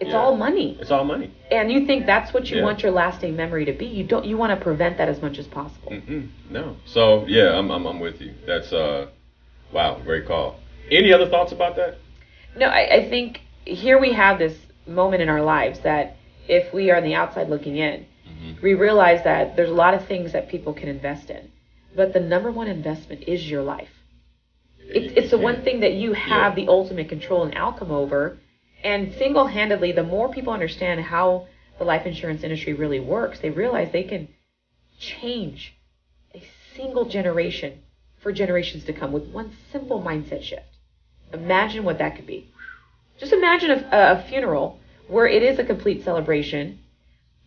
It's all money. It's all money. And you think that's what you want your lasting memory to be. You want to prevent that as much as possible. No. So yeah, I'm with you. That's wow, great call. Any other thoughts about that? No, I think here we have this moment in our lives that if we are on the outside looking in, we realize that there's a lot of things that people can invest in. But the number one investment is your life. It's the one thing that you have the ultimate control and outcome over. And single-handedly, the more people understand how the life insurance industry really works, they realize they can change a single generation for generations to come with one simple mindset shift. Imagine what that could be. Just imagine a funeral where it is a complete celebration,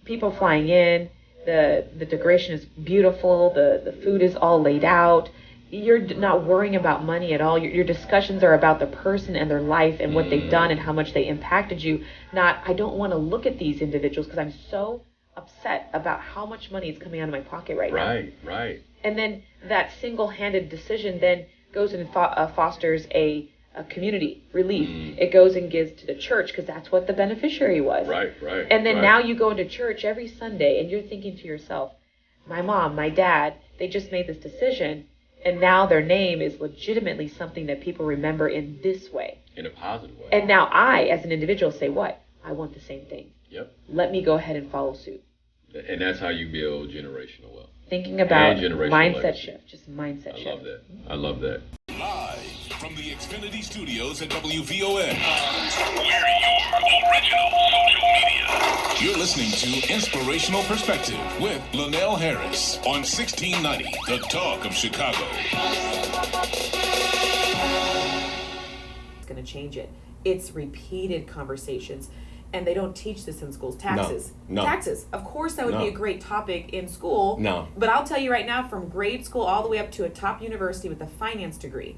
people flying in, the decoration is beautiful, the food is all laid out. You're not worrying about money at all. Your discussions are about the person and their life and what they've done and how much they impacted you. Not, I don't want to look at these individuals because I'm so upset about how much money is coming out of my pocket right now. Right. And then that single-handed decision then goes and fosters a community relief. It goes and gives to the church because that's what the beneficiary was. Right. And then now you go into church every Sunday and you're thinking to yourself, my mom, my dad, they just made this decision. And now their name is legitimately something that people remember in this way. In a positive way. And now I, as an individual, say what? I want the same thing. Yep. Let me go ahead and follow suit. And that's how you build generational wealth. Thinking about mindset legacy. Shift. Just mindset shift. I love that. Live from the Xfinity Studios at WVON. We're your original social media. You're listening to Inspirational Perspective with Linal Harris on 1690, The Talk of Chicago. It's going to change it. It's repeated conversations. And they don't teach this in schools. Taxes. No. Taxes. Of course, that would be a great topic in school. No. But I'll tell you right now, from grade school all the way up to a top university with a finance degree,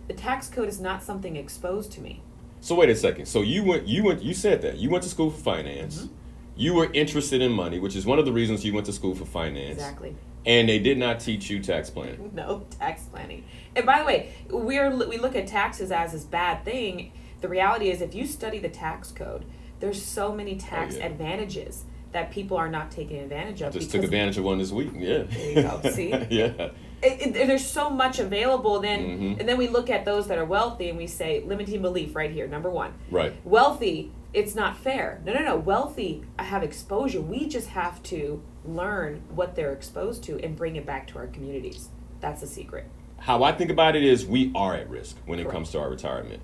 the tax code is not something exposed to me. So wait a second. So you said that. You went to school for finance. You were interested in money, which is one of the reasons you went to school for finance. Exactly. And they did not teach you tax planning. No, tax planning. And by the way, we look at taxes as this bad thing. The reality is, if you study the tax code, there's so many tax advantages that people are not taking advantage of. Just took advantage of one this week. Yeah. There you go. See? Yeah. There's so much available. Then, and then we look at those that are wealthy and we say, limiting belief right here, number one. Right. Wealthy, it's not fair. No. Wealthy, I have exposure. We just have to learn what they're exposed to and bring it back to our communities. That's the secret. How I think about it is we are at risk when it comes to our retirement.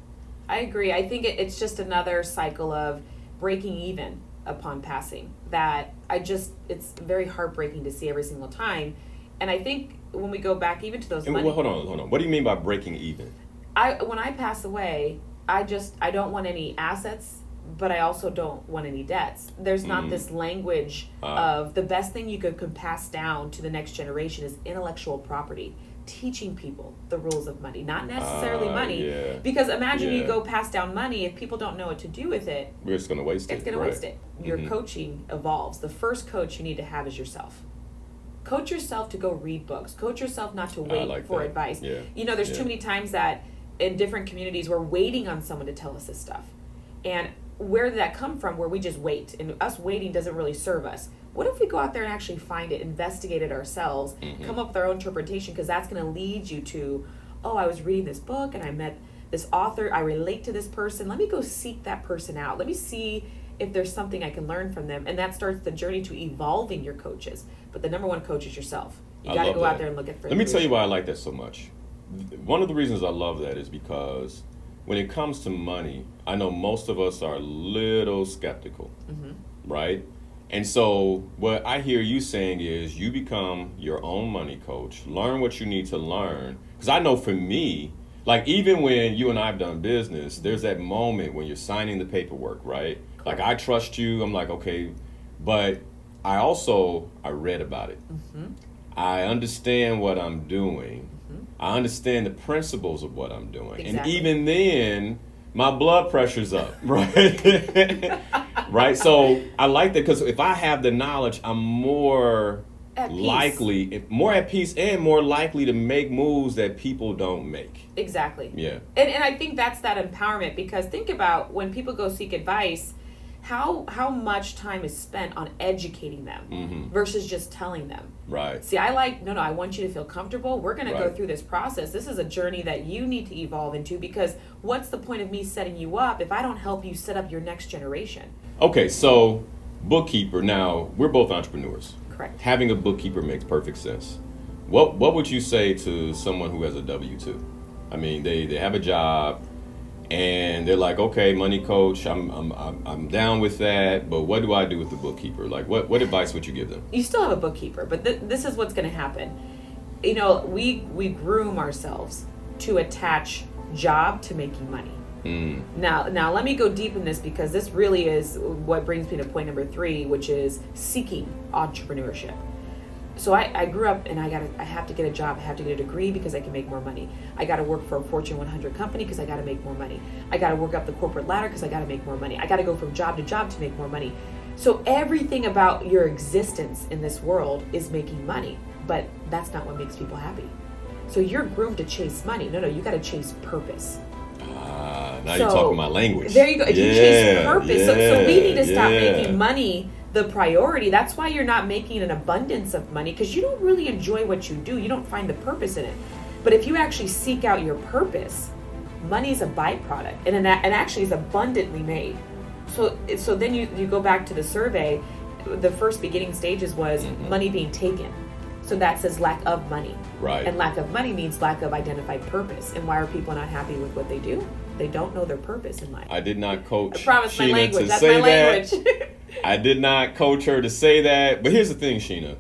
I agree. I think it's just another cycle of breaking even upon passing that it's very heartbreaking to see every single time. And I think when we go back even to those money... Hold on. What do you mean by breaking even? When I pass away, I don't want any assets, but I also don't want any debts. There's not this language of the best thing you could pass down to the next generation is intellectual property. Teaching people the rules of money, not necessarily money. Because imagine you go pass down money, if people don't know what to do with it, we're just going to waste it. It's going to waste it. Your coaching evolves. The first coach you need to have is yourself. Coach yourself to go read books. Coach yourself not to wait for advice. Yeah. There's too many times that in different communities we're waiting on someone to tell us this stuff. And where did that come from? Where we just wait, and us waiting doesn't really serve us. What if we go out there and actually find it, investigate it ourselves, come up with our own interpretation, because that's going to lead you to, I was reading this book and I met this author, I relate to this person, let me go seek that person out. Let me see if there's something I can learn from them. And that starts the journey to evolving your coaches. But the number one coach is yourself. You got to go out there and look at. Let me tell you why I like that so much. One of the reasons I love that is because when it comes to money, I know most of us are a little skeptical, right? And so what I hear you saying is you become your own money coach, learn what you need to learn. Because I know for me, like even when you and I have done business, there's that moment when you're signing the paperwork, right? Correct. Like I trust you, I'm like, okay, but I read about it. I understand what I'm doing. I understand the principles of what I'm doing. Exactly. And even then, my blood pressure's up, right? Right? So I like that because if I have the knowledge, I'm more likely, more at peace and more likely to make moves that people don't make. Exactly. Yeah. And I think that's that empowerment, because think about when people go seek advice, how much time is spent on educating them versus just telling them. Right. See, I want you to feel comfortable. We're going to go Right. through this process. This is a journey that you need to evolve into, because what's the point of me setting you up if I don't help you set up your next generation? Okay, so bookkeeper. Now, we're both entrepreneurs. Correct. Having a bookkeeper makes perfect sense. What would you say to someone who has a W-2? I mean, they have a job and they're like, okay, money coach, I'm down with that, but what do I do with the bookkeeper? Like, what advice would you give them? You still have a bookkeeper, but this is what's going to happen. You know, we groom ourselves to attach job to making money. Now let me go deep in this, because this really is what brings me to point number 3, which is seeking entrepreneurship. So I grew up and I have to get a job, I have to get a degree because I can make more money. I got to work for a Fortune 100 company because I got to make more money. I got to work up the corporate ladder because I got to make more money. I got to go from job to job to make more money. So everything about your existence in this world is making money, but that's not what makes people happy. So you're groomed to chase money. No, you got to chase purpose. Now you're talking my language. There you go. You chase purpose. So we need to stop yeah. making money the priority. That's why you're not making an abundance of money, because you don't really enjoy what you do. You don't find the purpose in it. But if you actually seek out your purpose, money is a byproduct, and actually is abundantly made. So then you go back to the survey. The first beginning stages was money being taken. So that says lack of money. Right. And lack of money means lack of identified purpose. And why are people not happy with what they do? They don't know their purpose in life. I did not coach I promise my Sheena language. to That's say my language. that. I did not coach her to say that. But here's the thing, Sheena.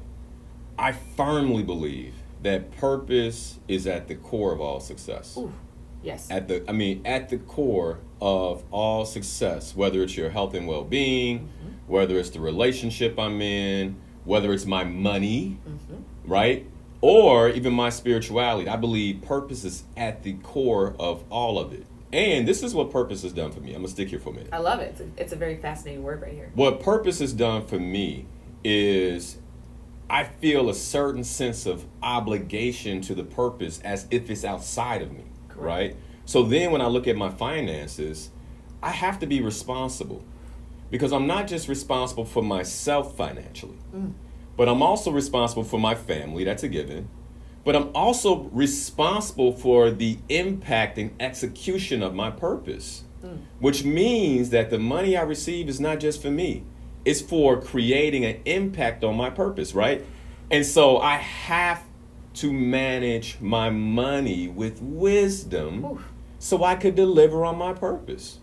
I firmly believe that purpose is at the core of all success. Ooh, yes. At the core of all success, whether it's your health and well-being, whether it's the relationship I'm in, whether it's my money, right? Or even my spirituality. I believe purpose is at the core of all of it. And this is what purpose has done for me. I'm going to stick here for a minute. I love it. It's a very fascinating word right here. What purpose has done for me is I feel a certain sense of obligation to the purpose as if it's outside of me, right? So then when I look at my finances, I have to be responsible, because I'm not just responsible for myself financially, but I'm also responsible for my family. That's a given. But I'm also responsible for the impact and execution of my purpose, which means that the money I receive is not just for me. It's for creating an impact on my purpose, right? And so I have to manage my money with wisdom so I could deliver on my purpose.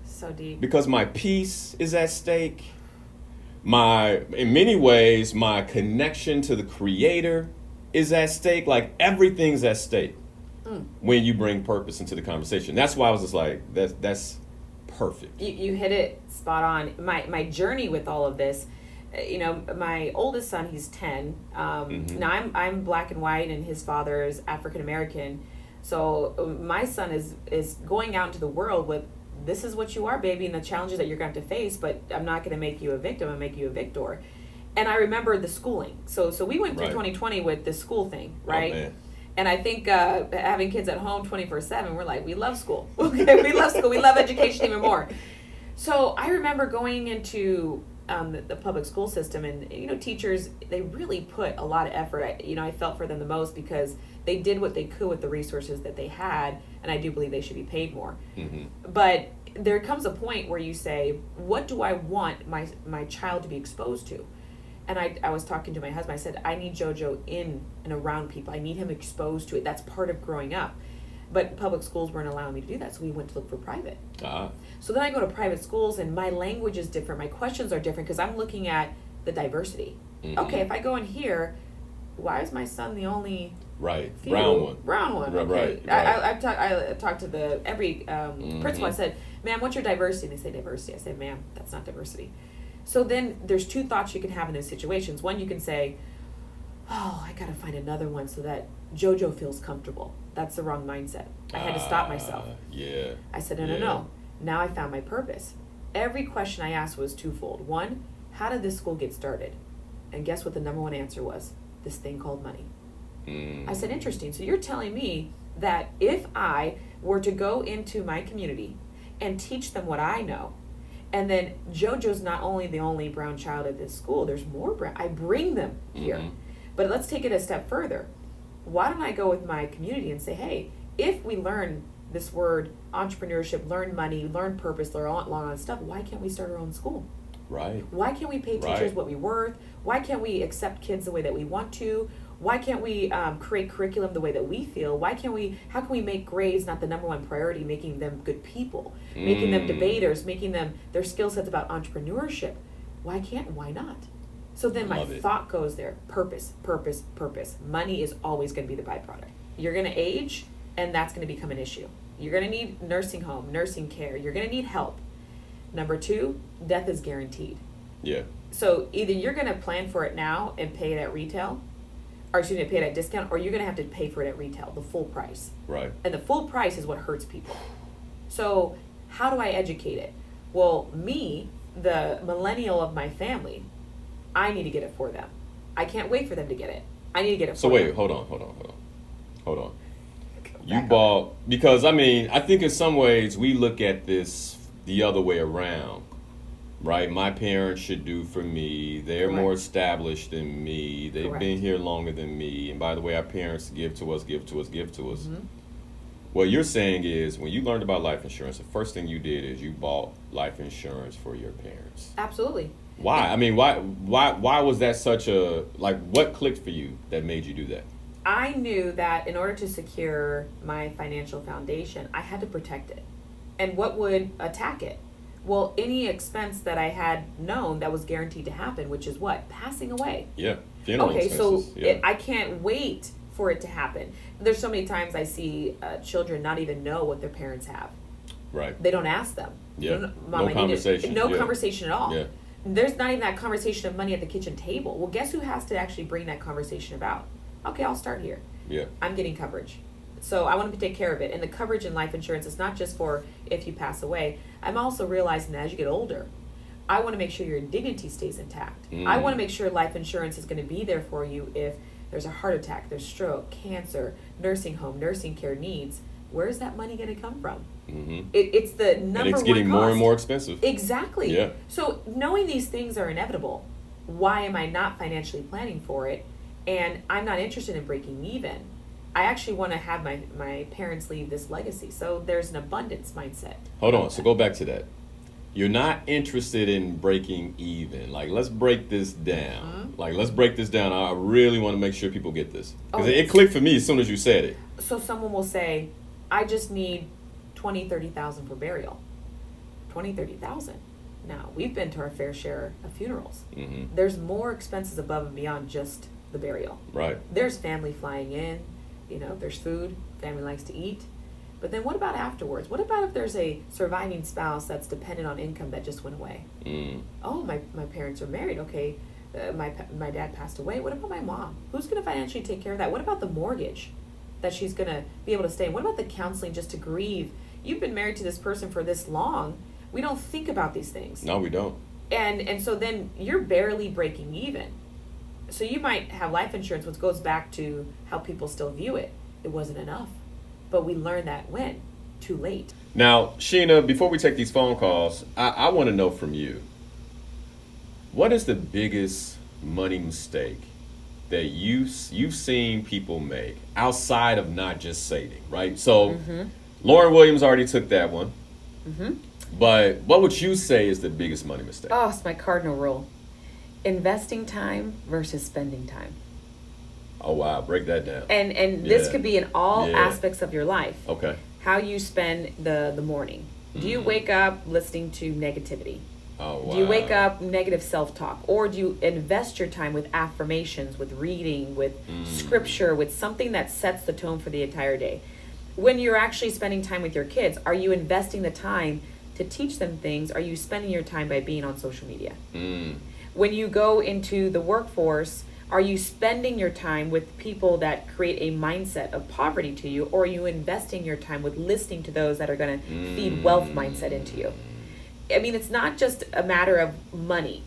So deep. Because my peace is at stake. In many ways, my connection to the Creator is at stake. Like, everything's at stake when you bring purpose into the conversation. That's why I was just like, that's perfect. You hit it spot on. My journey with all of this, my oldest son, he's 10. Now I'm black and white, and his father is African American. So my son is going out into the world with, this is what you are, baby, and the challenges that you're going to have to face, but I'm not going to make you a victim, I'm going to make you a victor. And I remember the schooling. So we went through 2020 with the school thing, right? Oh, man. And I think having kids at home 24/7, we're like, we love school. Okay, we love school. We love education even more. So I remember going into the public school system, and teachers, they really put a lot of effort. I felt for them the most, because they did what they could with the resources that they had, and I do believe they should be paid more. But there comes a point where you say, what do I want my child to be exposed to? And I was talking to my husband. I said, I need JoJo in and around people. I need him exposed to it. That's part of growing up. But public schools weren't allowing me to do that, so we went to look for private. So then I go to private schools, and my language is different. My questions are different, because I'm looking at the diversity. Okay, if I go in here, why is my son the only brown one? Brown one. Okay. Right. I talked to every principal. I said, ma'am, what's your diversity? And they say diversity. I said, ma'am, that's not diversity. So then there's two thoughts you can have in those situations. One, you can say, I got to find another one so that JoJo feels comfortable. That's the wrong mindset. I had to stop myself. Yeah. I said, no. Now I found my purpose. Every question I asked was twofold. One, how did this school get started? And guess what the number one answer was? This thing called money. I said, interesting. So you're telling me that if I were to go into my community and teach them what I know, And then JoJo's not only the only brown child at this school, there's more brown. I bring them here. But let's take it a step further. Why don't I go with my community and say, hey, if we learn this word entrepreneurship, learn money, learn purpose, learn all that stuff, why can't we start our own school? Right. Why can't we pay teachers what we're worth? Why can't we accept kids the way that we want to? Why can't we create curriculum the way that we feel? How can we make grades not the number one priority, making them good people, making them debaters, making them their skill sets about entrepreneurship? Why not? So then my thought goes there. Purpose. Money is always going to be the byproduct. You're going to age, and that's going to become an issue. You're going to need nursing home, nursing care. You're going to need help. Number 2, death is guaranteed. Yeah. So either you're going to plan for it now and pay it at retail, or pay it at discount, or you're going to have to pay for it at retail, the full price. Right. And the full price is what hurts people. So how do I educate it? Well, me, the millennial of my family, I need to get it for them. I can't wait for them to get it. I need to get it for them. So wait, hold on. You bought, because I think in some ways we look at this the other way around. Right, my parents should do for me. They're more established than me. They've been here longer than me. And by the way, our parents give to us. What you're saying is, when you learned about life insurance, the first thing you did is you bought life insurance for your parents. Absolutely. Why? Why was that such a, what clicked for you that made you do that? I knew that in order to secure my financial foundation, I had to protect it. And what would attack it? Well, any expense that I had known that was guaranteed to happen, which is what? Passing away. Yeah. Funeral expenses. So I can't wait for it to happen. There's so many times I see children not even know what their parents have. Right. They don't ask them. Yeah. Mom, no conversation. No conversation at all. Yeah. There's not even that conversation of money at the kitchen table. Well, guess who has to actually bring that conversation about? Okay, I'll start here. Yeah. I'm getting coverage. So I want to take care of it. And the coverage in life insurance is not just for if you pass away. I'm also realizing that as you get older, I want to make sure your dignity stays intact. I want to make sure life insurance is going to be there for you if there's a heart attack, there's stroke, cancer, nursing home, nursing care needs. Where's that money going to come from? It's the number one cost. And it's getting more and more expensive. Exactly. Yeah. So knowing these things are inevitable, why am I not financially planning for it? And I'm not interested in breaking even. I actually want to have my parents leave this legacy. So there's an abundance mindset. Hold on. So go back to that. You're not interested in breaking even. Let's break this down. Let's break this down. I really want to make sure people get this. Because it clicked for me as soon as you said it. So someone will say, I just need $20,000-$30,000 for burial. $20,000-$30,000. Now, we've been to our fair share of funerals. There's more expenses above and beyond just the burial. Right. There's family flying in. There's food, family likes to eat. But then what about afterwards? What about if there's a surviving spouse that's dependent on income that just went away? Oh, my parents are married. Okay, my dad passed away. What about my mom? Who's going to financially take care of that? What about the mortgage that she's going to be able to stay in? What about the counseling just to grieve? You've been married to this person for this long. We don't think about these things. No, we don't. And so then you're barely breaking even. So you might have life insurance, which goes back to how people still view it. It wasn't enough. But we learned that when? Too late. Now, Sheena, before we take these phone calls, I want to know from you, what is the biggest money mistake that you've seen people make outside of not just saving, right? So Lauren Williams already took that one. But what would you say is the biggest money mistake? Oh, it's my cardinal rule. Investing time versus spending time. Oh, wow. Break that down. And this could be in all aspects of your life. Okay. How you spend the morning. Do you wake up listening to negativity? Oh, wow. Do you wake up negative self-talk? Or do you invest your time with affirmations, with reading, with scripture, with something that sets the tone for the entire day? When you're actually spending time with your kids, are you investing the time to teach them things? Are you spending your time by being on social media? When you go into the workforce, are you spending your time with people that create a mindset of poverty to you, or are you investing your time with listening to those that are going to feed wealth mindset into you? I mean, it's not just a matter of money.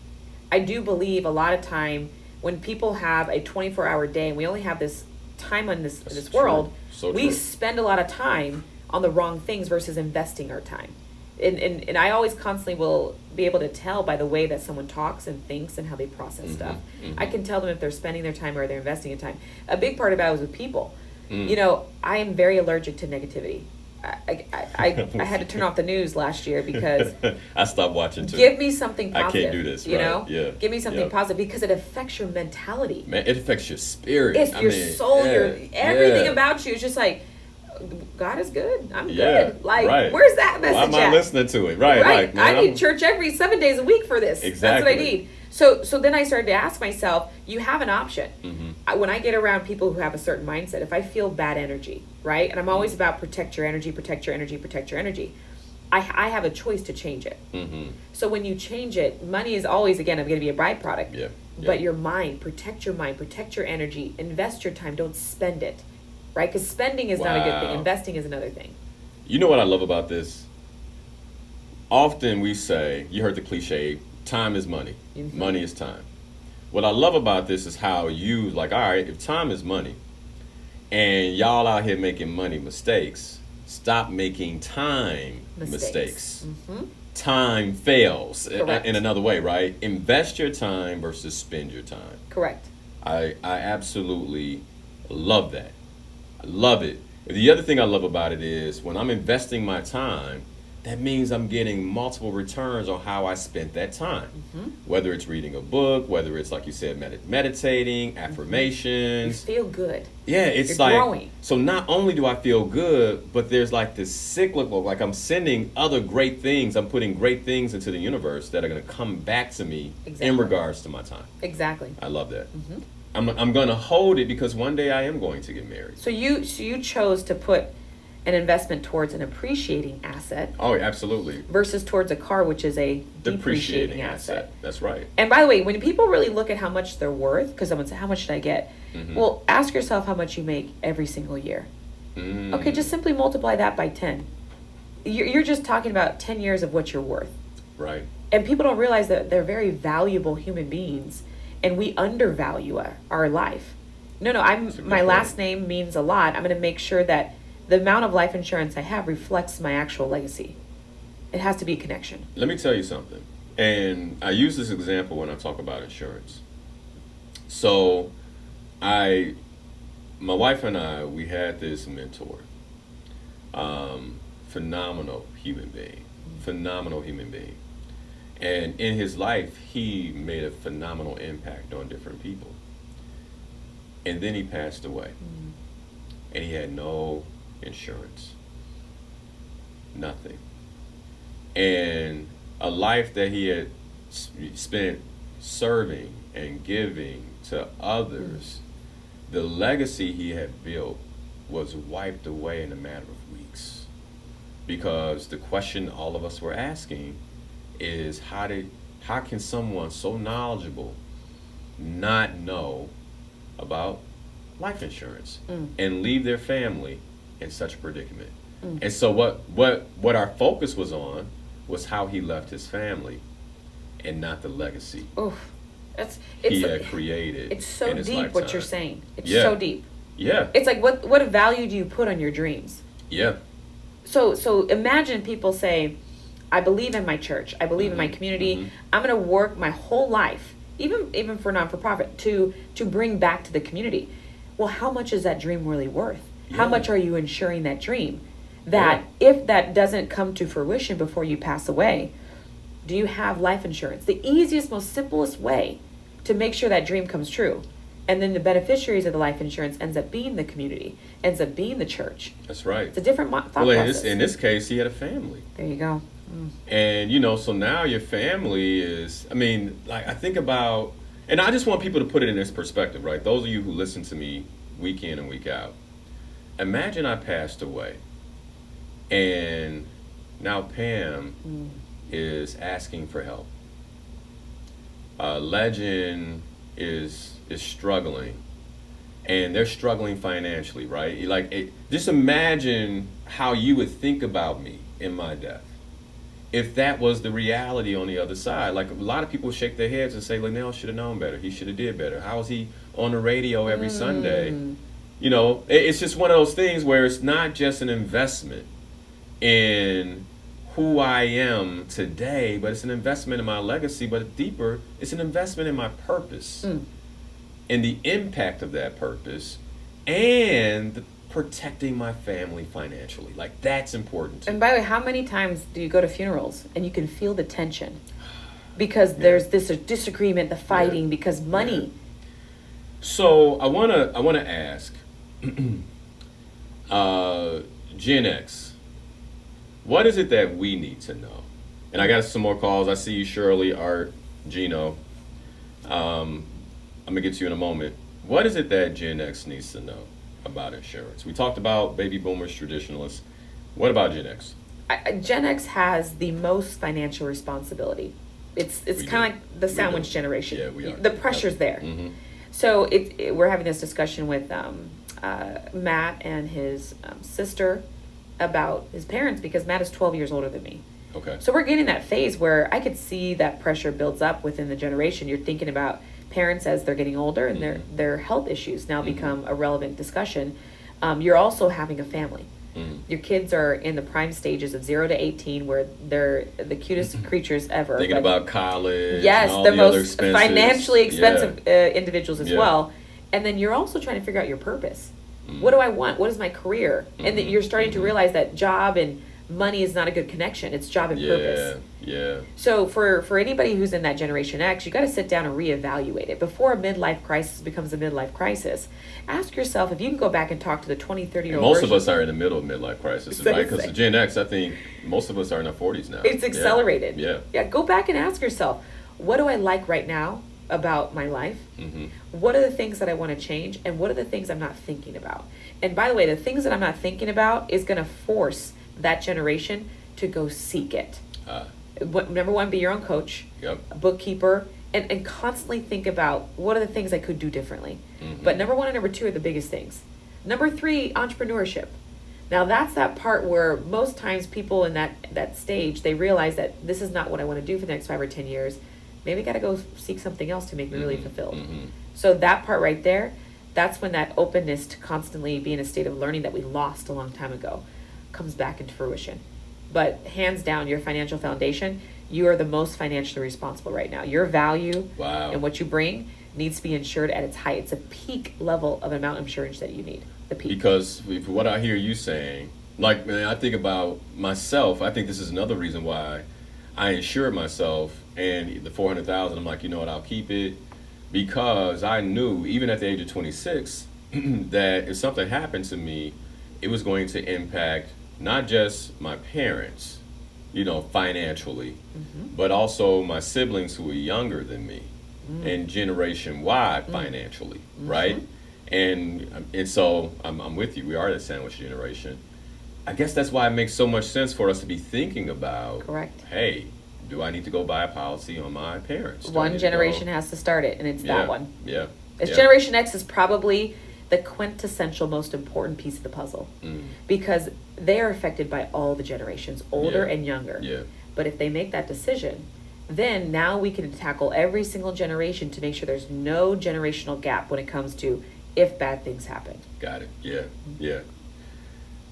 I do believe a lot of time when people have a 24-hour day and we only have this time on this world, we spend a lot of time on the wrong things versus investing our time. And I always constantly will be able to tell by the way that someone talks and thinks and how they process stuff. I can tell them if they're spending their time or they're investing in time. A big part about it was with people. You know, I am very allergic to negativity. I had to turn off the news last year because I stopped watching too. Give me something positive. I can't do this. You right? know, yeah. Give me something positive because it affects your mentality. Man, it affects your spirit. It's your soul. Your everything about you is just like, God is good. I'm good. Like, where's that message? Why am I listening to it? Right. Like, man, I need church every 7 days a week for this. Exactly. That's what I need. So then I started to ask myself, you have an option. When I get around people who have a certain mindset, if I feel bad energy, right? And I'm always about protect your energy, protect your energy, protect your energy. I have a choice to change it. So when you change it, money is always, again, I'm going to be a byproduct. Yeah. But your mind, protect your energy, invest your time, don't spend it. Right? Because spending is not a good thing. Investing is another thing. You know what I love about this? Often we say, you heard the cliche, time is money. Money is time. What I love about this is how you, like, all right, if time is money and y'all out here making money mistakes, stop making time mistakes. Time fails in another way, right? Invest your time versus spend your time. Correct. I absolutely love that. I love it. The other thing I love about it is when I'm investing my time, that means I'm getting multiple returns on how I spent that time. Whether it's reading a book, whether it's, like you said, meditating, affirmations. You feel good. Yeah, it's You're like, growing. So not only do I feel good, but there's like this cyclical, like I'm sending other great things, I'm putting great things into the universe that are going to come back to me in regards to my time. Exactly. I love that. I'm going to hold it because one day I am going to get married. So you chose to put an investment towards an appreciating asset. Oh, absolutely. Versus towards a car, which is a depreciating asset. That's right. And by the way, when people really look at how much they're worth, because someone says, how much should I get? Well, ask yourself how much you make every single year. Okay, just simply multiply that by 10. You're just talking about 10 years of what you're worth. Right. And people don't realize that they're very valuable human beings, and we undervalue our life. No, my last name means a lot. I'm going to make sure that the amount of life insurance I have reflects my actual legacy. It has to be a connection. Let me tell you something. And I use this example when I talk about insurance. So my wife and I, we had this mentor. Phenomenal human being. And in his life, he made a phenomenal impact on different people. And then he passed away. And he had no insurance. Nothing. And a life that he had spent serving and giving to others, the legacy he had built was wiped away in a matter of weeks. Because the question all of us were asking is how can someone so knowledgeable not know about life insurance and leave their family in such a predicament? And so what our focus was on was how he left his family and not the legacy he had created. It's so in his deep lifetime. what you're saying. It's so deep. Yeah. It's like what value do you put on your dreams? Yeah. So imagine people say, I believe in my church. I believe in my community. I'm going to work my whole life, even for non-for-profit, to bring back to the community. Well, how much is that dream really worth? How much are you insuring that dream? That if that doesn't come to fruition before you pass away, do you have life insurance? The easiest, most simplest way to make sure that dream comes true. And then the beneficiaries of the life insurance ends up being the community, ends up being the church. That's right. It's a different thought process. In this case, he had a family. There you go. And, so now your family is, I think about, and I just want people to put it in this perspective, right? Those of you who listen to me week in and week out, imagine I passed away and now Pam is asking for help. Legend is struggling, and they're struggling financially, right? Just imagine how you would think about me in my death if that was the reality on the other side. Like, a lot of people shake their heads and say, Linal should have known better. He should have did better. How is he on the radio every Sunday? It's just one of those things where it's not just an investment in who I am today, but it's an investment in my legacy, but deeper, it's an investment in my purpose and the impact of that purpose and protecting my family financially. Like, that's important to And me. by the way, how many times do you go to funerals and you can feel the tension? Because there's this disagreement, the fighting, because money. So I wanna ask, Gen X, what is it that we need to know? And I got some more calls. I see you, Shirley, Art, Gino. I'm gonna get to you in a moment. What is it that Gen X needs to know about insurance? We talked about baby boomers, traditionalists. What about Gen X? Gen X has the most financial responsibility. It's We kind of do. like the We sandwich do. generation. Yeah, we are. The pressure's there. Mm-hmm. So we're having this discussion with Matt and his sister about his parents, because Matt is 12 years older than me. Okay. So we're getting that phase where I could see that pressure builds up within the generation. You're thinking about parents as they're getting older and their health issues now become a relevant discussion. You're also having a family. Your kids are in the prime stages of 0 to 18, where they're the cutest creatures ever. Thinking but- about college. Yes, and all the the other most expenses. financially expensive individuals as Yeah. well. And then you're also trying to figure out your purpose. What do I want? What is my career? And that you're starting to realize that job and money is not a good connection. It's job and purpose. Yeah. So for anybody who's in that Generation X, you got to sit down and reevaluate it before a midlife crisis becomes a midlife crisis. Ask yourself if you can go back and talk to the 20, 30-year-old Most of us are in the middle of midlife crisis, So right? to Because say. the Gen X, I think most of us are in our 40s now. It's accelerated. Yeah. Go back and ask yourself, what do I like right now about my life? Mm-hmm. What are the things that I want to change? And what are the things I'm not thinking about? And by the way, the things that I'm not thinking about is going to force that generation to go seek it. Number one, be your own coach, Yep. a bookkeeper, and constantly think about what are the things I could do differently. But number one and number two are the biggest things. Number three, entrepreneurship. Now that's that part where most times people in that stage, they realize that this is not what I want to do for the next 5 or 10 years. Maybe I got to go seek something else to make me really fulfilled. So that part right there, that's when that openness to constantly be in a state of learning that we lost a long time ago comes back into fruition. But hands down, your financial foundation, you are the most financially responsible right now. Your value and what you bring needs to be insured at its height. It's a peak level of amount of insurance that you need. The peak. Because if what I hear you saying, like, man, I think about myself. I think this is another reason why I insured myself, and the 400,000. I'm like, you know what? I'll keep it, because I knew even at the age of 26 that if something happened to me, it was going to impact not just my parents, financially, but also my siblings who were younger than me, and generation Y financially, right? And so I'm with you. We are the sandwich generation. I guess that's why it makes so much sense for us to be thinking about, Correct. Hey, do I need to go buy a policy on my parents? Do I One need to go- generation has to start it, and it's that one. Yeah. It's yeah. Generation X is probably the quintessential most important piece of the puzzle, because they are affected by all the generations, older Yeah. and younger. Yeah. But if they make that decision, then now we can tackle every single generation to make sure there's no generational gap when it comes to if bad things happen. Got it. Yeah. Yeah.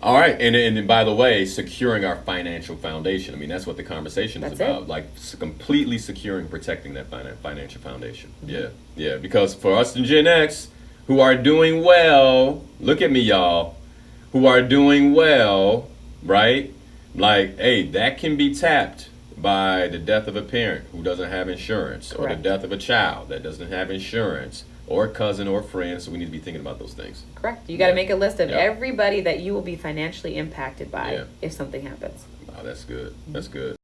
All right. And by the way, securing our financial foundation. I mean, that's what the conversation is That's about. it. Like completely securing, protecting that financial foundation. Yeah. Yeah. Because for us in Gen X who are doing well, look at me, y'all, who are doing well, right? Like, hey, that can be tapped by the death of a parent who doesn't have insurance, or the Correct. death of a child that doesn't have insurance, or a cousin or friend. So we need to be thinking about those things. Correct. You got to Yeah. make a list of Yeah. everybody that you will be financially impacted by Yeah. if something happens. Wow, that's good. That's good.